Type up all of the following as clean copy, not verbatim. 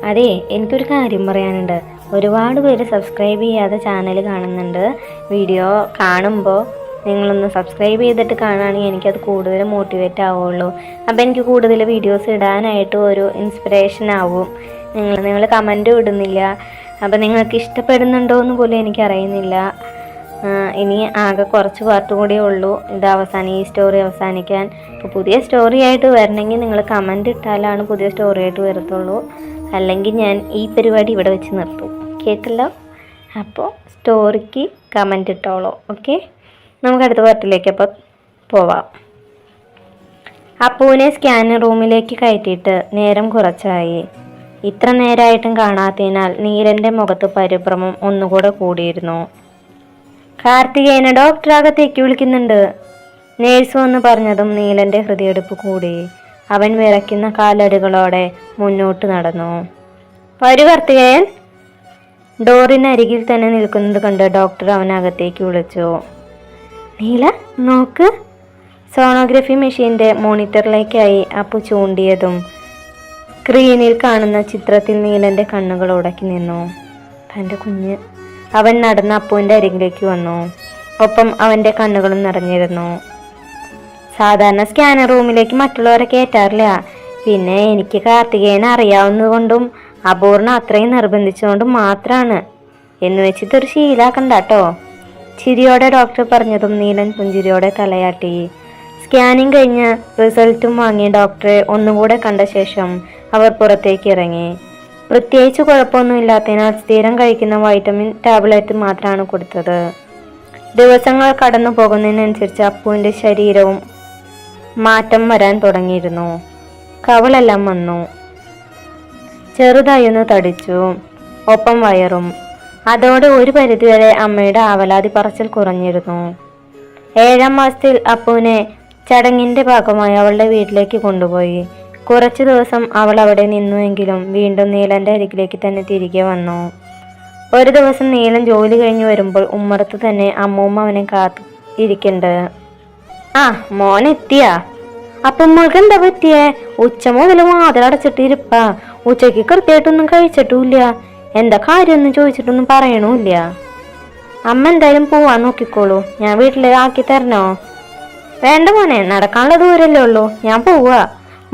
അതെ, എനിക്കൊരു കാര്യം പറയാനുണ്ട്. ഒരുപാട് പേര് സബ്സ്ക്രൈബ് ചെയ്യാതെ ചാനൽ കാണുന്നുണ്ട്. വീഡിയോ കാണുമ്പോൾ നിങ്ങളൊന്ന് സബ്സ്ക്രൈബ് ചെയ്തിട്ട് കാണുകയാണെങ്കിൽ എനിക്കത് കൂടുതൽ മോട്ടിവേറ്റ് ആവുള്ളൂ. അപ്പോൾ എനിക്ക് കൂടുതൽ വീഡിയോസ് ഇടാനായിട്ട് ഒരു ഇൻസ്പിറേഷൻ ആവും. നിങ്ങൾ കമൻറ്റും ഇടുന്നില്ല. അപ്പോൾ നിങ്ങൾക്ക് ഇഷ്ടപ്പെടുന്നുണ്ടോ എന്ന് പോലും എനിക്കറിയുന്നില്ല. ഇനി ആകെ കുറച്ച് പാർട്ട് കൂടിയേ ഉള്ളൂ ഈ സ്റ്റോറി അവസാനിക്കാൻ. ഇപ്പോൾ പുതിയ സ്റ്റോറി ആയിട്ട് വരണമെങ്കിൽ നിങ്ങൾ കമൻറ്റ് ഇട്ടാലാണ് പുതിയ സ്റ്റോറി ആയിട്ട് വരത്തുള്ളൂ. അല്ലെങ്കിൽ ഞാൻ ഈ പരിപാടി ഇവിടെ വെച്ച് നിർത്തും. കേട്ടല്ലോ? അപ്പോൾ സ്റ്റോറിക്ക് കമൻറ്റ് ഇട്ടോളൂ. ഓക്കെ, നമുക്ക് അടുത്ത പാർട്ടിലേക്ക് അപ്പോൾ പോവാം. അപ്പുവിനെ സ്കാനിങ് റൂമിലേക്ക് കയറ്റിയിട്ട് നേരം കുറച്ചായി. ഇത്ര നേരമായിട്ടും കാണാത്തതിനാൽ നീലൻ്റെ മുഖത്ത് പരിഭ്രമം ഒന്നുകൂടെ കൂടിയിരുന്നു. കാർത്തികേയനെ ഡോക്ടർ അകത്തേക്ക് വിളിക്കുന്നുണ്ട്. നേഴ്സ് വന്ന് പറഞ്ഞതും നീലൻ്റെ ഹൃദയടിപ്പ് കൂടി. അവൻ വിറയ്ക്കുന്ന കാലടികളോടെ മുന്നോട്ട് നടന്നു. വരൂ കാർത്തികേയൻ. ഡോറിനരികിൽ തന്നെ നിൽക്കുന്നത് കണ്ട് ഡോക്ടർ അവനകത്തേക്ക് വിളിച്ചു. നീല നോക്ക്. സോണോഗ്രഫി മെഷീൻ്റെ മോണിറ്ററിലേക്കായി അപ്പു ചൂണ്ടിയതും സ്ക്രീനിൽ കാണുന്ന ചിത്രത്തിൽ നീലൻ്റെ കണ്ണുകൾ ഉടക്കി നിന്നു. തൻ്റെ കുഞ്ഞ്. അവൻ നടന്ന് അപ്പുവിൻ്റെ അരികിലേക്ക് വന്നു. ഒപ്പം അവൻ്റെ കണ്ണുകളും നിറഞ്ഞിരുന്നു. സാധാരണ സ്കാനർ റൂമിലേക്ക് മറ്റുള്ളവരെ കയറ്റാറില്ല. പിന്നെ എനിക്ക് കാർത്തികേയനെ അറിയാവുന്നതുകൊണ്ടും അപൂർണ അത്രയും നിർബന്ധിച്ചുകൊണ്ടും മാത്രമാണ്. എന്ന് വെച്ചിട്ടൊരു ശീലാക്കണ്ട കേട്ടോ. ചിരിയോടെ ഡോക്ടർ പറഞ്ഞതും നീലൻ പുഞ്ചിരിയോടെ തലയാട്ടി. സ്കാനിങ് കഴിഞ്ഞ് റിസൾട്ടും വാങ്ങിയ ഡോക്ടറെ ഒന്നുകൂടെ കണ്ട ശേഷം അവർ പുറത്തേക്ക് ഇറങ്ങി. പ്രത്യേകിച്ച് കുഴപ്പമൊന്നുമില്ലാത്തതിനാൽ സ്ഥിരം കഴിക്കുന്ന വൈറ്റമിൻ ടാബ്ലറ്റ് മാത്രമാണ് കൊടുത്തത്. ദിവസങ്ങൾ കടന്നു പോകുന്നതിനനുസരിച്ച് അപ്പുവിൻ്റെ ശരീരവും മാറ്റം വരാൻ തുടങ്ങിയിരുന്നു. കവളെല്ലാം വന്നു. ചെറുതായൊന്ന് തടിച്ചു. ഒപ്പം വയറും. അതോടെ ഒരു പരിധിവരെ അമ്മയുടെ ആവലാതി പറച്ചിൽ കുറഞ്ഞിരുന്നു. 7ാം മാസത്തിൽ അപ്പുവിനെ ചടങ്ങിൻ്റെ ഭാഗമായി അവളുടെ വീട്ടിലേക്ക് കൊണ്ടുപോയി. കുറച്ചു ദിവസം അവൾ അവിടെ നിന്നുവെങ്കിലും വീണ്ടും നീലൻ്റെ അരികിലേക്ക് തന്നെ തിരികെ വന്നു. ഒരു ദിവസം നീലൻ ജോലി കഴിഞ്ഞ് വരുമ്പോൾ ഉമ്മറത്ത് തന്നെ അമ്മൂമ്മ അവനെ കാത്തു ഇരിക്കണ്ട്. ആ, മോനെത്തിയാ? അപ്പം മോൾക്ക് എന്താ പറ്റിയേ? ഉച്ച മുതൽ വാതിലടച്ചിട്ട് ഇരിപ്പാ. ഉച്ചയ്ക്ക് കൃത്യമായിട്ടൊന്നും കഴിച്ചിട്ടുമില്ല. എന്താ കാര്യമൊന്നും ചോദിച്ചിട്ടൊന്നും പറയണമില്ല. അമ്മ എന്തായാലും പോവാൻ നോക്കിക്കോളൂ. ഞാൻ വീട്ടിൽ ആക്കി തരണോ? വേണ്ട മോനെ, നടക്കാനുള്ള ദൂരല്ലേ ഉള്ളൂ. ഞാൻ പോവാ.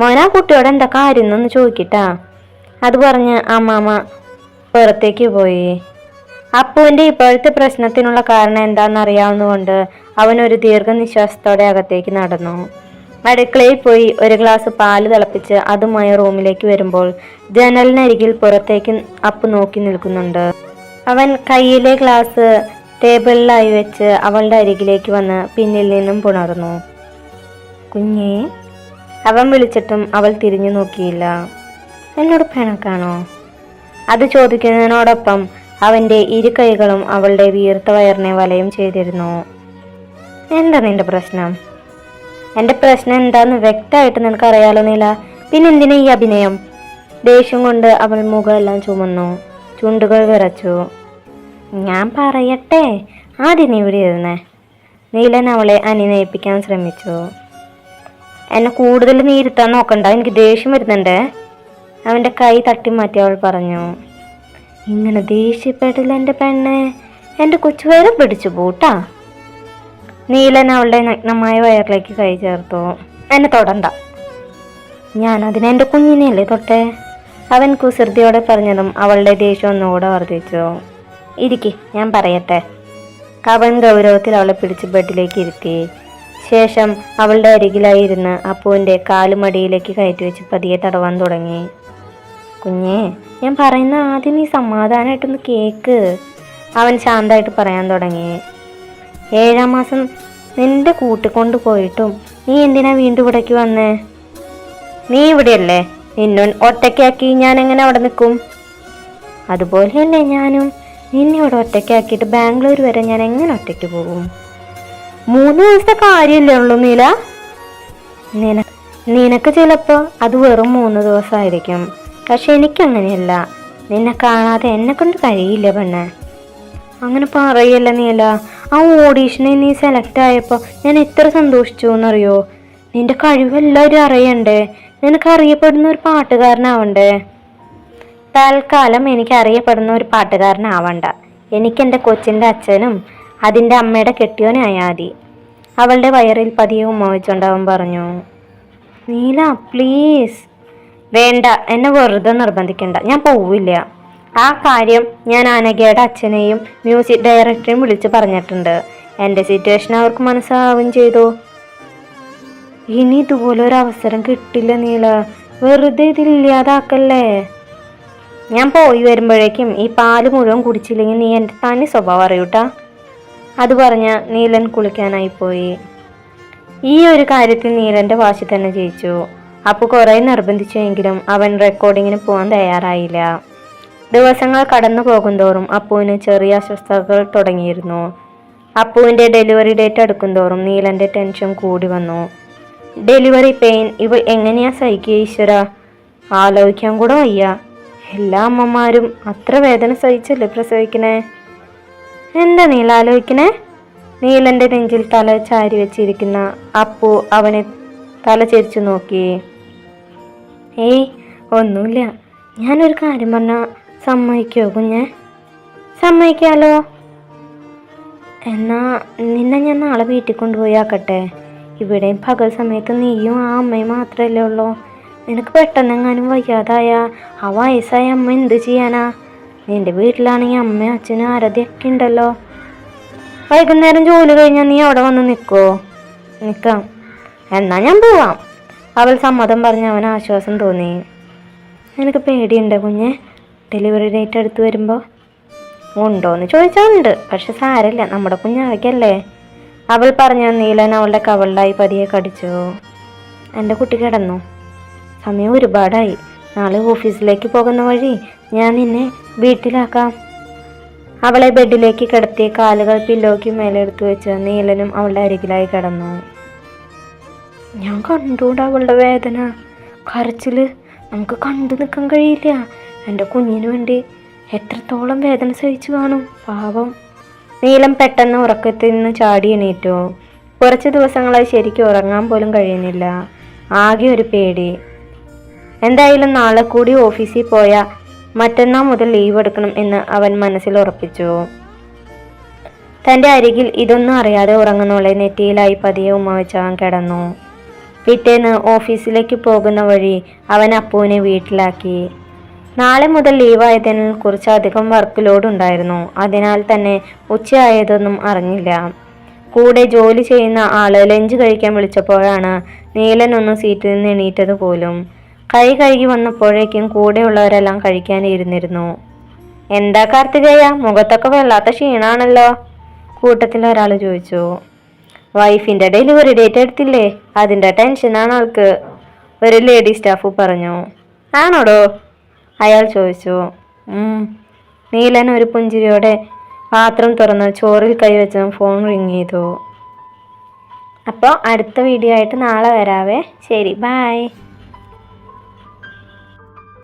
മോനാ കുട്ടിയോട് എന്താ കാര്യം എന്നൊന്ന് ചോദിക്കട്ടാ. അത് പറഞ്ഞ് അമ്മാമ്മ പുറത്തേക്ക് പോയി. അപ്പുവിൻ്റെ ഇപ്പോഴത്തെ പ്രശ്നത്തിനുള്ള കാരണം എന്താണെന്നറിയാവുന്നതുകൊണ്ട് അവനൊരു ദീർഘനിശ്വാസത്തോടെ അകത്തേക്ക് നടന്നു. അടുക്കളയിൽ പോയി ഒരു ഗ്ലാസ് പാല് തിളപ്പിച്ച് അതുമായി റൂമിലേക്ക് വരുമ്പോൾ ജനലിനരികിൽ പുറത്തേക്ക് അപ്പു നോക്കി നിൽക്കുന്നുണ്ട്. അവൻ കയ്യിലെ ഗ്ലാസ് ടേബിളിലായി വെച്ച് അവളുടെ അരികിലേക്ക് വന്ന് പിന്നിൽ നിന്നും പുണർന്നു. കുഞ്ഞേ. അവൻ വിളിച്ചിട്ടും അവൾ തിരിഞ്ഞു നോക്കിയില്ല. എന്നോട് പിണക്കാണോ? അത് ചോദിക്കുന്നതിനോടൊപ്പം അവൻ്റെ ഇരു കൈകളും അവളുടെ വീർത്ത വയറിനെ വലയം ചെയ്തിരുന്നു. എന്താ നിന്റെ പ്രശ്നം? എൻ്റെ പ്രശ്നം എന്താന്ന് വ്യക്തമായിട്ട് നിനക്കറിയാലോ നീല. പിന്നെന്തിനാ ഈ അഭിനയം? ദേഷ്യം കൊണ്ട് അവൾ മുഖമെല്ലാം ചുമന്നു. ചുണ്ടുകൾ വിറച്ചു. ഞാൻ പറയട്ടെ, ആദ്യം നീ ഇവിടെ ഇരുന്നേ. നീലൻ അവളെ അനുനയിപ്പിക്കാൻ ശ്രമിച്ചു. എന്നെ കൂടുതൽ നീ ഇരുത്താൻ നോക്കണ്ട, എനിക്ക് ദേഷ്യം വരുന്നുണ്ടേ. അവൻ്റെ കൈ തട്ടി മാറ്റി അവൾ പറഞ്ഞു. ഇങ്ങനെ ദേഷ്യപ്പെടില്ല എൻ്റെ പെണ്ണെ. എൻ്റെ കൊച്ചു വരെ പിടിച്ചു പോട്ടാ. നീലൻ അവളുടെ നഗ്നമായ വയറിലേക്ക് കൈ ചേർത്തു. എന്നെ തൊടണ്ട. ഞാനതിനെ എൻ്റെ കുഞ്ഞിനെയല്ലേ തൊട്ടേ. അവൻ കുസൃതിയോടെ പറഞ്ഞതും അവളുടെ ദേഷ്യം ഒന്നുകൂടെ വർദ്ധിച്ചു. ഇരിക്ക്, ഞാൻ പറയട്ടെ. അവൻ ഗൗരവത്തിൽ അവളെ പിടിച്ച് ബെഡിലേക്ക് ഇരുത്തി. ശേഷം അവളുടെ അരികിലായിരുന്ന് അപ്പുവിൻ്റെ കാലുമടിയിലേക്ക് കയറ്റി വെച്ച് പതിയെ തടവാൻ തുടങ്ങി. കുഞ്ഞേ, ഞാൻ പറയുന്ന ആദ്യം നീ സമാധാനമായിട്ടൊന്ന് കേക്ക്. അവൻ ശാന്തമായിട്ട് പറയാൻ തുടങ്ങി. 7ാം മാസം നിന്റെ കൂട്ടിക്കൊണ്ട് പോയിട്ടും നീ എന്തിനാ വീണ്ടും ഇവിടേക്ക് വന്നേ? നീ ഇവിടെയല്ലേ. നിന്നെ ഒറ്റയ്ക്കാക്കി ഞാൻ എങ്ങനെ അവിടെ നിൽക്കും? അതുപോലെയല്ലേ ഞാനും. നിന്നെ ഇവിടെ ഒറ്റയ്ക്കാക്കിയിട്ട് ബാംഗ്ലൂർ വരെ ഞാൻ എങ്ങനെ ഒറ്റയ്ക്ക് പോകും? 3 ദിവസത്തെ കാര്യമല്ലേ ഉള്ളൂ നീല. നിനക്ക് ചിലപ്പോൾ അത് വെറും 3 ദിവസമായിരിക്കും. പക്ഷെ എനിക്കങ്ങനെയല്ല. നിന്നെ കാണാതെ എന്നെ കൊണ്ട് കഴിയില്ല പെണ്ണെ. അങ്ങനെ പറയല്ല നീല. ആ ഓഡീഷനിൽ നീ സെലക്ട് ആയപ്പോൾ ഞാൻ എത്ര സന്തോഷിച്ചു എന്നറിയോ? നിന്റെ കഴിവെല്ലാവരും അറിയണ്ടേ. നിനക്ക് അറിയപ്പെടുന്ന ഒരു പാട്ടുകാരനാവണ്ടേ. തൽക്കാലം എനിക്ക് അറിയപ്പെടുന്ന ഒരു പാട്ടുകാരനാവണ്ട. എനിക്കെൻ്റെ കൊച്ചിൻ്റെ അച്ഛനും അതിൻ്റെ അമ്മയുടെ കെട്ടിയോനായാൽ മതി. അവളുടെ വയറിൽ പതിയെ ഉമ്മ വെച്ചുകൊണ്ട് അവൻ പറഞ്ഞു. നീല പ്ലീസ്. വേണ്ട, എന്നെ വെറുതെ നിർബന്ധിക്കണ്ട, ഞാൻ പോവില്ല. ആ കാര്യം ഞാൻ അനഘയുടെ അച്ഛനെയും മ്യൂസിക് ഡയറക്ടറെയും വിളിച്ചു പറഞ്ഞിട്ടുണ്ട്. എൻ്റെ സിറ്റുവേഷൻ അവർക്ക് മനസ്സിലാവുകയും ചെയ്തു. ഇനി ഇതുപോലൊരു അവസരം കിട്ടില്ല നീല, വെറുതെ ഇതില്ലാതാക്കല്ലേ. ഞാൻ പോയി വരുമ്പോഴേക്കും ഈ പാല് മുഴുവൻ കുടിച്ചില്ലെങ്കിൽ നീ എൻ്റെ തനി സ്വഭാവം അറിയൂട്ടാ. അത് പറഞ്ഞ നീലൻ കുളിക്കാനായി പോയി. ഈ ഒരു കാര്യത്തിൽ നീലൻ്റെ വാശി തന്നെ ജയിച്ചു. അപ്പു കുറേ നിർബന്ധിച്ചെങ്കിലും അവൻ റെക്കോർഡിങ്ങിന് പോകാൻ തയ്യാറായില്ല. ദിവസങ്ങൾ കടന്നു പോകുന്തോറും അപ്പുവിന് ചെറിയ അസ്വസ്ഥതകൾ തുടങ്ങിയിരുന്നു. അപ്പുവിൻ്റെ ഡെലിവറി ഡേറ്റ് അടുക്കുന്തോറും നീലൻ്റെ ടെൻഷൻ കൂടി വന്നു. ഡെലിവറി പെയിൻ ഇവൾ എങ്ങനെയാ സഹിക്കുക ഈശ്വര, ആലോചിക്കാൻ കൂടെ വയ്യ. എല്ലാ അമ്മമാരും അത്ര വേദന സഹിച്ചല്ലേ പ്രസവിക്കണേ. എന്താ നീല ആലോചിക്കണേ? നീലൻ്റെ നെഞ്ചിൽ തല ചാരി വെച്ചിരിക്കുന്ന അപ്പു അവനെ തല ചെരിച്ചു നോക്കി. ഏയ് ഒന്നുമില്ല, ഞാനൊരു കാര്യം പറഞ്ഞാൽ സമ്മതിക്കോ കുഞ്ഞെ? സമ്മതിക്കാലോ. എന്നാ നിന്നെ ഞാൻ നാളെ വീട്ടിൽ കൊണ്ടുപോയി ആക്കട്ടെ. ഇവിടെയും പകൽ സമയത്ത് നീയും ആ അമ്മയും മാത്രമല്ലേ ഉള്ളൂ. നിനക്ക് പെട്ടെന്നെങ്ങാനും വയ്യാതായ ആ വയസ്സായ അമ്മ എന്ത് ചെയ്യാനാ? നിന്റെ വീട്ടിലാണെങ്കിൽ അമ്മയും അച്ഛനും ആരതിയൊക്കെ ഉണ്ടല്ലോ. വൈകുന്നേരം ജോലി കഴിഞ്ഞാൽ നീ അവിടെ വന്ന് നിൽക്കുമോ? നിൽക്കാം. എന്നാ ഞാൻ പോവാം. അവൾ സമ്മതം പറഞ്ഞ് അവന് ആശ്വാസം തോന്നി. നിനക്ക് പേടിയുണ്ടോ കുഞ്ഞെ ഡെലിവറി ഡേറ്റ് അടുത്ത് വരുമ്പോൾ? ഉണ്ടോയെന്ന് ചോദിച്ചാൽ ഉണ്ട്, പക്ഷെ സാരമില്ല, നമ്മുടെ കുഞ്ഞാവയ്ക്കല്ലേ. അവൾ പറഞ്ഞ നീലൻ അവളുടെ കവളിലായി പതിയെ കടിച്ചു. എൻ്റെ കുട്ടി കിടന്നു. സമയം ഒരുപാടായി. നാളെ ഓഫീസിലേക്ക് പോകുന്ന വഴി ഞാൻ നിന്നെ വീട്ടിലാക്കാം. അവളെ ബെഡിലേക്ക് കിടത്തി കാലുകൾ പില്ലോയ്ക്ക് മേലെ എടുത്തു വെച്ച് നീലനും അവളുടെ അരികിലായി കിടന്നു. ഞാൻ കണ്ടുകൂടാ അവളുടെ വേദന, കരച്ചില്. നമുക്ക് കണ്ടു നിൽക്കാൻ കഴിയില്ല. എൻ്റെ കുഞ്ഞിന് വേണ്ടി എത്രത്തോളം വേദന സഹിച്ചു കാണും, പാവം. നീലം പെട്ടെന്ന് ഉറക്കത്തിൽ നിന്ന് ചാടി എണീറ്റു. കുറച്ച് ദിവസങ്ങളായി ശരിക്കും ഉറങ്ങാൻ പോലും കഴിയുന്നില്ല. ആകെ ഒരു പേടി. എന്തായാലും നാളെ കൂടി ഓഫീസിൽ പോയാൽ മറ്റന്നാൾ മുതൽ ലീവ് എടുക്കണം എന്ന് അവൻ മനസ്സിൽ ഉറപ്പിച്ചു. തൻ്റെ അരികിൽ ഇതൊന്നും അറിയാതെ ഉറങ്ങുന്നവളെ നെറ്റിയിലായി പതിയെ ഉമ്മ വെച്ച് അവൻ കിടന്നു. പിറ്റേന്ന് ഓഫീസിലേക്ക് പോകുന്ന വഴി അവൻ അപ്പുവിനെ വീട്ടിലാക്കി. നാളെ മുതൽ ലീവായതിനാൽ കുറച്ചധികം വർക്ക് ലോഡ് ഉണ്ടായിരുന്നു. അതിനാൽ തന്നെ ഉച്ചയായതൊന്നും അറിഞ്ഞില്ല. കൂടെ ജോലി ചെയ്യുന്ന ആള് ലഞ്ച് കഴിക്കാൻ വിളിച്ചപ്പോഴാണ് നീലൻ ഒന്ന് സീറ്റിൽ നിന്ന് എണീറ്റത് പോലും. കൈ കഴുകി വന്നപ്പോഴേക്കും കൂടെയുള്ളവരെല്ലാം കഴിക്കാനിരുന്നിരുന്നു. എന്താ കാർത്തികേയ, മുഖത്തൊക്കെ വല്ലാത്ത ക്ഷീണാണല്ലോ, കൂട്ടത്തിൽ ഒരാൾ ചോദിച്ചു. വൈഫിൻ്റെ ഡെലിവറി ഡേറ്റ് എടുത്തില്ലേ, അതിൻ്റെ ടെൻഷനാണ് ആൾക്ക്, ഒരു ലേഡി സ്റ്റാഫ് പറഞ്ഞു. ആണോടോ? അയാൾ ചോദിച്ചു. നീലൻ ഒരു പുഞ്ചിരിയോടെ പാത്രം തുറന്ന് ചോറിൽ കൈവച്ച് ഫോൺ റിങ് ചെയ്തു. അപ്പോൾ അടുത്ത വീഡിയോ ആയിട്ട് നാളെ വരാവേ. ശരി, ബൈ.